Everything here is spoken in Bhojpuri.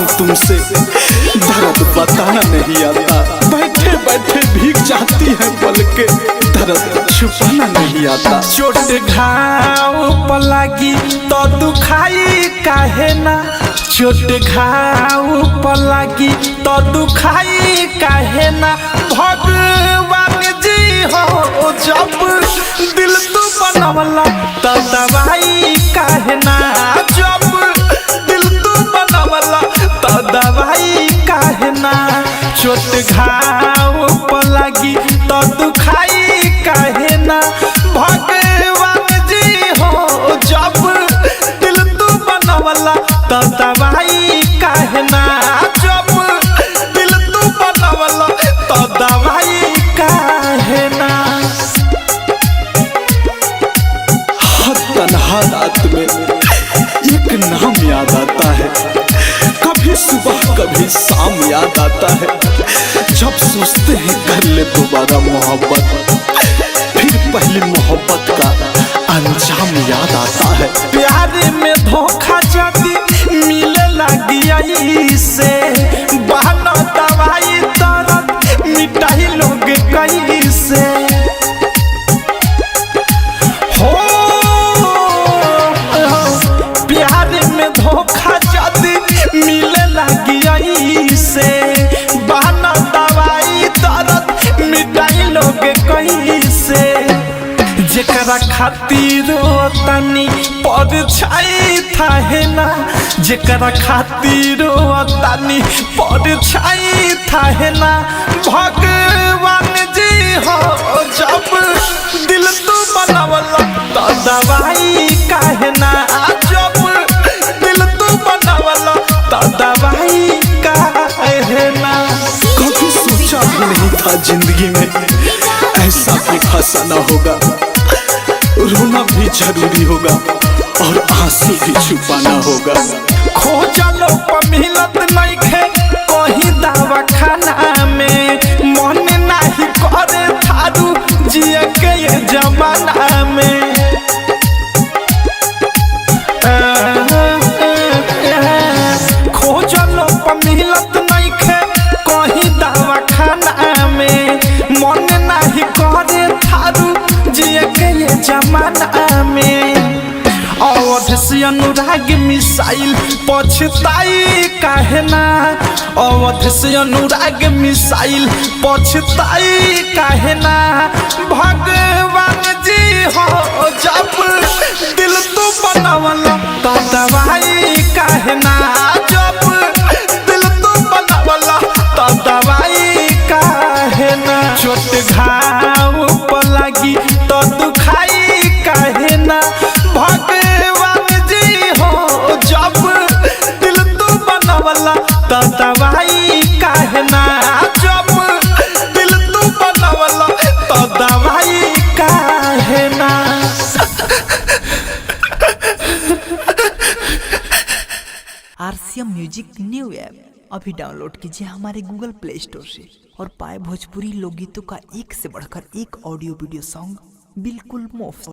हूँ तुमसे, दर्द बताना नहीं आता। बैठे बैठे भीग जाती है पलके, दर्द छुपाना नहीं आता। चोट घाव पर लागी तो दुखाई काहे ना, चोट घाव पर लागी तो दुखाई काहे ना। भगवान जी हो जब दिल तू बनवला तो दवाई काहे ना, जब दिल तू बनवला तो दवाई काहे ना। चोट घाव पर लागी तो दुखाई काहे ना। भगवान जी हो जब दिल तू बनवला तो दवाई काहे ना, जब दिल तू बनवला तो दवाई काहे ना। हर तन्हा रात में एक नाम याद आता है, कभी सुबह कभी शाम याद आता है। जब सोचते हैं कर ले दोबारा मोहब्बत, फिर पहली मोहब्बत का अंजाम याद आता है। प्यार में धोखा जदी मिले लगी से, बहाना दवाई दर्द मिटाई लोग कैसे हो। प्यार में धोखा जदी मिले लगी से, बहाना दवाई दर्द मिटाई लोग कैसे। जेकरा खातिर तनी परछाई थाहे ना, जेकरा खातिर तनी परछाई थाहे ना। भगवान जी हो जब दिल तू बनवला तो दवाई काहे ना, जब दिल तू बनवला तो दवाई काहे ना। कभी सोचा भी नहीं था जिंदगी में ऐसा भी फंसाना होगा। रोना भी जरूरी होगा और आंसू भी छुपाना होगा। खोजलो पर मिलत नहीं खे कहीं दवा खाना में, मन नहीं करे थारू जिए के ये जमाना में। खोजलो पर मिलत नहीं खे कहीं दवा खाना में, मन नहीं करे थारू जिए के ये जमाना में। अवध से अनुराग मिसाइल पछताई काहे ना, अवध से अनुराग मिसाइल पछताई काहे ना। भगवान जी हो जब दिल तू बनवला तो दवाई काहे ना, जब दिल तू बनवला तो दवाई काहे ना। चोट घाव पर लागी तो दुखाई काहे ना। भगवान जी हो जब दिल तू बनवला तो दवाई काहे ना, जब दिल तू बनवला तो दवाई काहे ना। आरसीएम म्यूजिक न्यू ऐप अभी डाउनलोड कीजिए हमारे गूगल प्ले स्टोर से और पाए भोजपुरी लोकगीतों का एक से बढ़कर एक ऑडियो वीडियो सॉन्ग बिल्कुल मुफ्त।